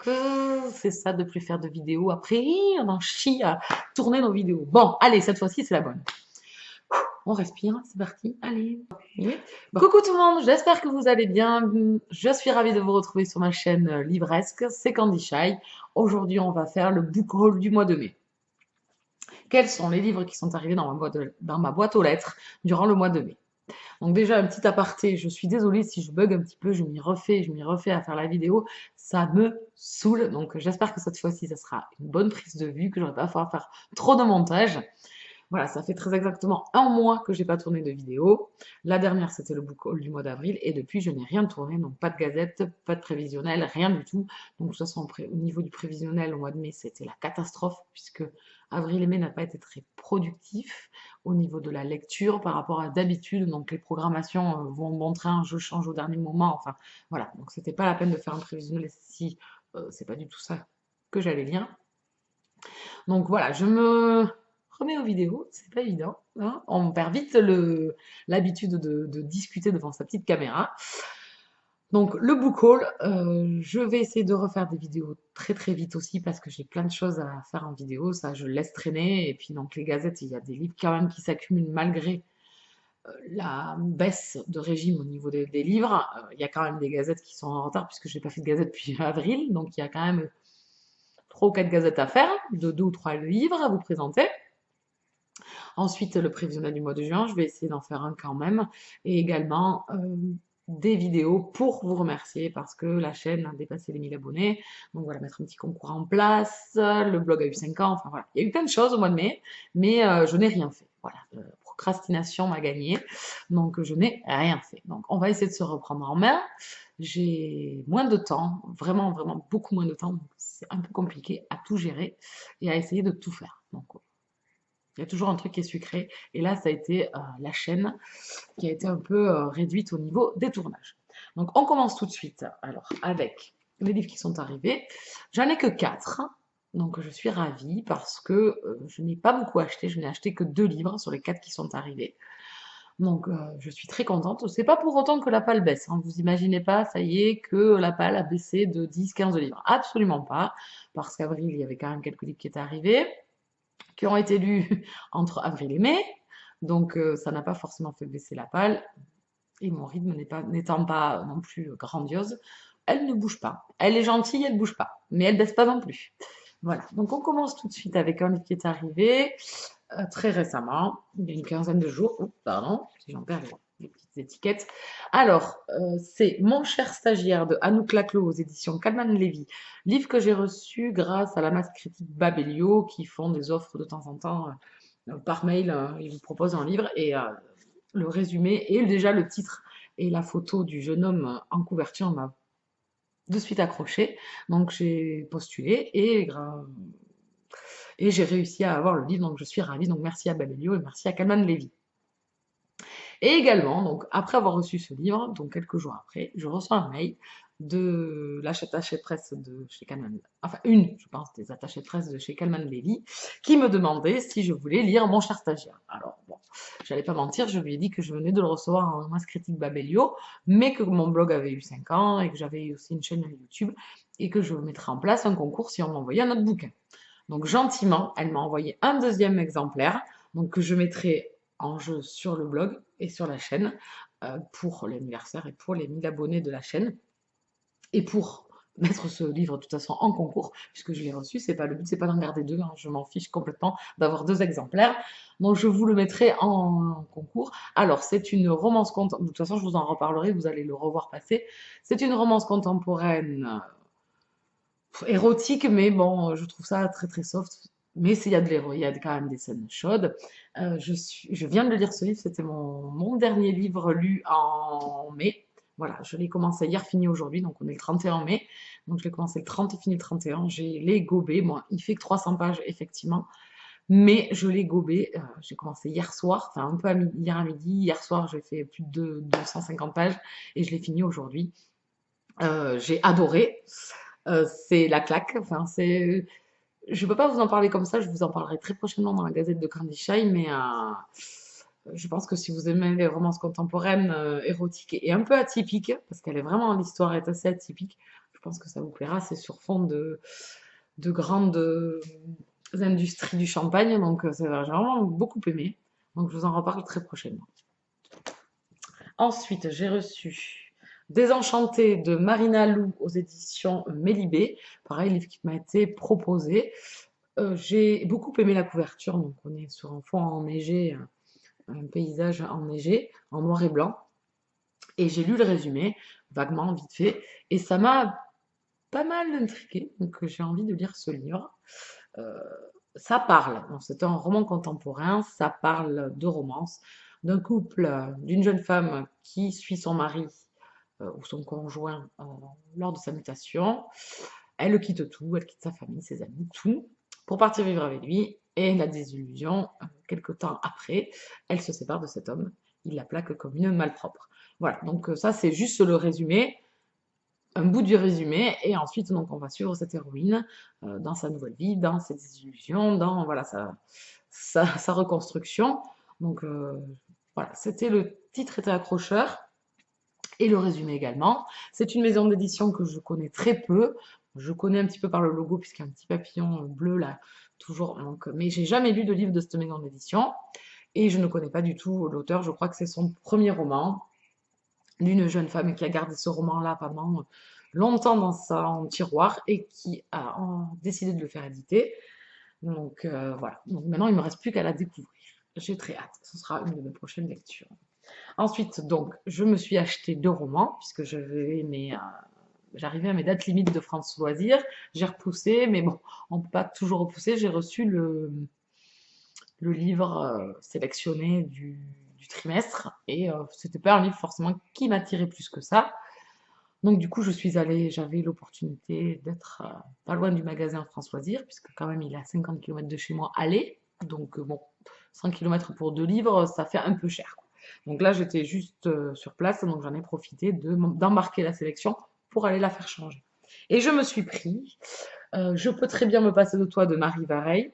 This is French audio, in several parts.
que c'est ça de plus faire de vidéos. Après, on en chie à tourner nos vidéos. Bon, allez, cette fois-ci, c'est la bonne. On respire, c'est parti, allez. Oui. Coucou tout le monde, j'espère que vous allez bien. Je suis ravie de vous retrouver sur ma chaîne Livresque, c'est Candy Shy. Aujourd'hui, on va faire le book haul du mois de mai. Quels sont les livres qui sont arrivés dans ma boîte aux lettres durant le mois de mai? Donc déjà, un petit aparté, je suis désolée si je bug un petit peu, je m'y refais à faire la vidéo, ça me saoule. Donc j'espère que cette fois-ci, ça sera une bonne prise de vue, que je n'aurai pas à faire trop de montage. Voilà, ça fait très exactement un mois que j'ai pas tourné de vidéo. La dernière, c'était le book haul du mois d'avril, et depuis, je n'ai rien tourné, donc pas de gazette, pas de prévisionnel, rien du tout. Donc de toute façon, au niveau du prévisionnel, au mois de mai, c'était la catastrophe, puisque avril et mai n'a pas été très productif au niveau de la lecture par rapport à d'habitude. Donc les programmations vont montrer un jeu change au dernier moment. Enfin, voilà, donc c'était pas la peine de faire un prévisionnel si c'est pas du tout ça que j'allais lire. Donc voilà, je me remets aux vidéos, c'est pas évident, hein. On perd vite l'habitude de discuter devant sa petite caméra. Donc le book haul, je vais essayer de refaire des vidéos très très vite aussi parce que j'ai plein de choses à faire en vidéo, ça je le laisse traîner. Et puis donc les gazettes, il y a des livres quand même qui s'accumulent malgré la baisse de régime au niveau des livres. Il y a quand même des gazettes qui sont en retard puisque j'ai pas fait de gazette depuis avril, donc il y a quand même 3 ou 4 gazettes à faire, de 2 ou 3 livres à vous présenter. Ensuite, le prévisionnel du mois de juin, je vais essayer d'en faire un quand même. Et également des vidéos pour vous remercier parce que la chaîne a dépassé les 1000 abonnés. Donc voilà, mettre un petit concours en place. Le blog a eu 5 ans. Enfin voilà, il y a eu plein de choses au mois de mai, mais je n'ai rien fait. Voilà, procrastination m'a gagné. Donc je n'ai rien fait. Donc on va essayer de se reprendre en main. J'ai moins de temps, vraiment, vraiment beaucoup moins de temps. C'est un peu compliqué à tout gérer et à essayer de tout faire. Donc il y a toujours un truc qui est sucré. Et là, ça a été la chaîne qui a été un peu réduite au niveau des tournages. Donc, on commence tout de suite alors avec les livres qui sont arrivés. J'en ai que 4. Donc, je suis ravie parce que je n'ai pas beaucoup acheté. Je n'ai acheté que 2 livres sur les 4 qui sont arrivés. Donc, je suis très contente. C'est pas pour autant que la palle baisse, hein. Vous imaginez pas, ça y est, que la palle a baissé de 10-15 livres. Absolument pas. Parce qu'avril, il y avait quand même quelques livres qui étaient arrivés, qui ont été lus entre avril et mai. Donc ça n'a pas forcément fait baisser la palle. Et mon rythme n'étant pas non plus grandiose, elle ne bouge pas. Elle est gentille, elle ne bouge pas. Mais elle ne baisse pas non plus. Voilà. Donc on commence tout de suite avec un livre qui est arrivé très récemment, il y a une quinzaine de jours. Oups, pardon, si j'en perds les petites étiquettes. Alors, c'est Mon cher stagiaire de Anouk Laclos aux éditions Calman Lévy. Livre que j'ai reçu grâce à la masse critique Babelio qui font des offres de temps en temps par mail. Ils vous proposent un livre et le résumé et déjà le titre et la photo du jeune homme en couverture m'a de suite accroché. Donc j'ai postulé et j'ai réussi à avoir le livre, donc je suis ravie. Donc merci à Babelio et merci à Calman Lévy. Et également, donc après avoir reçu ce livre, donc quelques jours après, je reçois un mail de l'attaché de presse de chez Calman, enfin une, je pense, des attachés de presse de chez Calman Lévy, qui me demandait si je voulais lire Mon cher stagiaire. Alors bon, j'allais pas mentir, je lui ai dit que je venais de le recevoir en masse critique Babelio, mais que mon blog avait eu 5 ans et que j'avais aussi une chaîne YouTube et que je mettrais en place un concours si on m'envoyait un autre bouquin. Donc gentiment, elle m'a envoyé un deuxième exemplaire, donc que je mettrai en jeu sur le blog et sur la chaîne pour l'anniversaire et pour les 1000 abonnés de la chaîne. Et pour mettre ce livre de toute façon en concours, puisque je l'ai reçu, c'est pas le but, c'est pas d'en garder 2, hein, je m'en fiche complètement d'avoir 2 exemplaires. Donc je vous le mettrai en concours. Alors c'est une romance contemporaine, de toute façon je vous en reparlerai, vous allez le revoir passer. C'est une romance contemporaine érotique, mais bon, je trouve ça très très soft. Mais il y a de l'héros, il y a quand même des scènes chaudes. Je viens de le lire ce livre, c'était mon dernier livre lu en mai. Voilà, je l'ai commencé hier, fini aujourd'hui, donc on est le 31 mai. Donc je l'ai commencé le 30 et fini le 31. J'ai les gobé. Bon, il fait que 300 pages, effectivement, mais je l'ai gobé. J'ai commencé hier soir, enfin un peu hier à midi. Hier soir, j'ai fait plus de 250 pages et je l'ai fini aujourd'hui. J'ai adoré. C'est la claque. Enfin, je ne peux pas vous en parler comme ça. Je vous en parlerai très prochainement dans la Gazette de Candy Shy, mais je pense que si vous aimez les romances contemporaines, érotiques et un peu atypiques, parce qu'elle est vraiment l'histoire est assez atypique, je pense que ça vous plaira. C'est sur fond de grandes industries du champagne, donc j'ai vraiment beaucoup aimé. Donc je vous en reparle très prochainement. Ensuite, j'ai reçu Désenchanté de Marina Lou aux éditions Mélibé. Pareil, livre qui m'a été proposé. J'ai beaucoup aimé la couverture, donc on est sur un fond enneigé, un paysage enneigé, en noir et blanc. Et j'ai lu le résumé, vaguement, vite fait, et ça m'a pas mal intrigué, donc j'ai envie de lire ce livre. Euh, Ça parle, c'est un roman contemporain, ça parle de romance, d'un couple, d'une jeune femme qui suit son mari ou son conjoint lors de sa mutation. Elle quitte tout, elle quitte sa famille, ses amis, tout, pour partir vivre avec lui. Et la désillusion, quelque temps après, elle se sépare de cet homme. Il la plaque comme une malpropre. Voilà, donc ça c'est juste le résumé, un bout du résumé, et ensuite donc on va suivre cette héroïne dans sa nouvelle vie, dans ses désillusions, dans voilà sa reconstruction. Donc voilà, c'était le titre était accrocheur et le résumé également. C'est une maison d'édition que je connais très peu. Je connais un petit peu par le logo puisqu'il y a un petit papillon bleu là, toujours. Donc, mais j'ai jamais lu de livre de cette maison d'édition et je ne connais pas du tout l'auteur. Je crois que c'est son premier roman d'une jeune femme qui a gardé ce roman-là pendant longtemps dans son tiroir et qui a décidé de le faire éditer. Donc voilà. Donc maintenant, il ne me reste plus qu'à la découvrir. J'ai très hâte. Ce sera une de mes prochaines lectures. Ensuite, donc, je me suis acheté 2 romans, puisque j'arrivais à mes dates limites de France Loisirs. J'ai repoussé, mais bon, on ne peut pas toujours repousser. J'ai reçu le livre sélectionné du trimestre, et c'était pas un livre forcément qui m'attirait plus que ça. Donc du coup, je suis allée, j'avais l'opportunité d'être pas loin du magasin France Loisirs, puisque quand même il est à 50 km de chez moi, aller. Donc bon, 100 km pour 2 livres, ça fait un peu cher, quoi. Donc là, j'étais juste sur place, donc j'en ai profité d'embarquer la sélection pour aller la faire changer. Et je me suis pris Je peux très bien me passer de toi de Marie Vareille,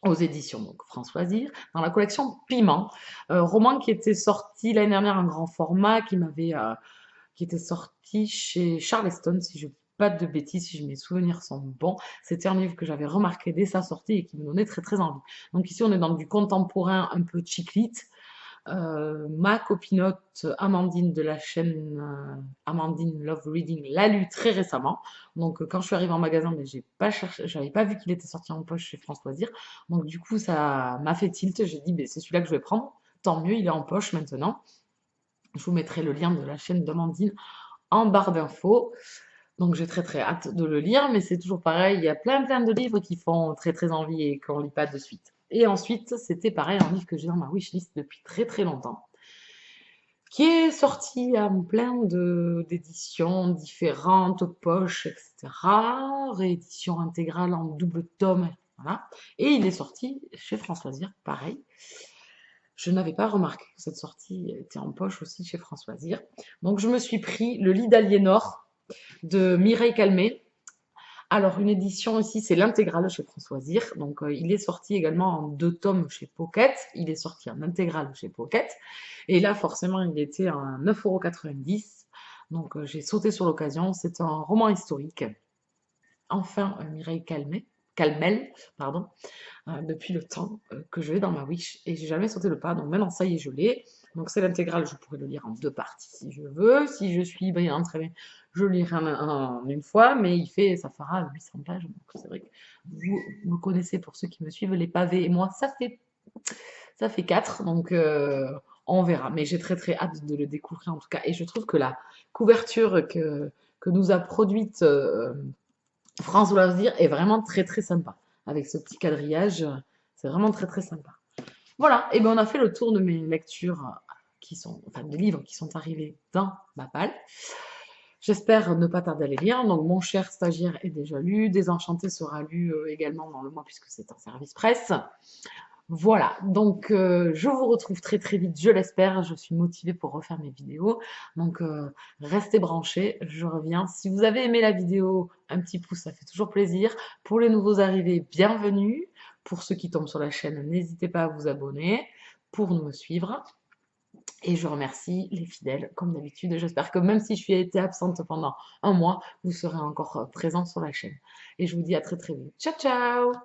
aux éditions donc France Loisirs, dans la collection Piment, roman qui était sorti l'année dernière en grand format, qui était sorti chez Charleston, si je ne dis pas de bêtises, si mes souvenirs sont bons. C'était un livre que j'avais remarqué dès sa sortie et qui me donnait très très envie. Donc ici, on est dans du contemporain un peu chiclite. Ma copinote Amandine de la chaîne Amandine Love Reading l'a lu très récemment. Donc quand je suis arrivée en magasin, mais j'ai pas cherché, j'avais pas vu qu'il était sorti en poche chez France Loisirs. Donc du coup, ça m'a fait tilt. J'ai dit, c'est celui-là que je vais prendre. Tant mieux, il est en poche maintenant. Je vous mettrai le lien de la chaîne d'Amandine en barre d'infos. Donc j'ai très très hâte de le lire, mais c'est toujours pareil, il y a plein de livres qui font très très envie et qu'on ne lit pas de suite. Et ensuite, c'était pareil, un livre que j'ai dans ma wishlist depuis très très longtemps, qui est sorti en plein d'éditions différentes, poches, etc. Réédition intégrale en double tome, voilà. Et il est sorti chez France Loisirs, pareil. Je n'avais pas remarqué que cette sortie était en poche aussi chez France Loisirs. Donc je me suis pris Le lit d'Aliénor de Mireille Calmé. Alors, une édition ici, c'est l'intégrale chez France Loisirs. Donc, il est sorti également en 2 tomes chez Pocket. Il est sorti en intégrale chez Pocket. Et là, forcément, il était à 9,90 €. Donc, j'ai sauté sur l'occasion. C'est un roman historique. Enfin, Mireille Calmel, pardon, depuis le temps que je l'ai dans ma wish. Et j'ai jamais sauté le pas. Donc, maintenant, ça y est, je l'ai. Donc, c'est l'intégrale. Je pourrais le lire en 2 parties si je veux. Si je suis brillante, très bien, je le lirai en une fois, mais ça fera 800 pages. Donc c'est vrai que vous me connaissez, pour ceux qui me suivent, les pavés et moi, ça fait 4, donc on verra. Mais j'ai très très hâte de le découvrir en tout cas. Et je trouve que la couverture que nous a produite France Loisirs est vraiment très très sympa. Avec ce petit quadrillage, c'est vraiment très très sympa. Voilà, et bien on a fait le tour de mes lectures enfin des livres qui sont arrivés dans ma palle. J'espère ne pas tarder à les lire. Donc, Mon cher stagiaire est déjà lu. Désenchanté sera lu également dans le mois puisque c'est un service presse. Voilà, donc je vous retrouve très très vite, je l'espère. Je suis motivée pour refaire mes vidéos. Donc, restez branchés, je reviens. Si vous avez aimé la vidéo, un petit pouce, ça fait toujours plaisir. Pour les nouveaux arrivés, bienvenue. Pour ceux qui tombent sur la chaîne, n'hésitez pas à vous abonner pour me suivre. Et je remercie les fidèles, comme d'habitude. J'espère que même si je suis été absente pendant un mois, vous serez encore présents sur la chaîne. Et je vous dis à très très vite. Ciao, ciao!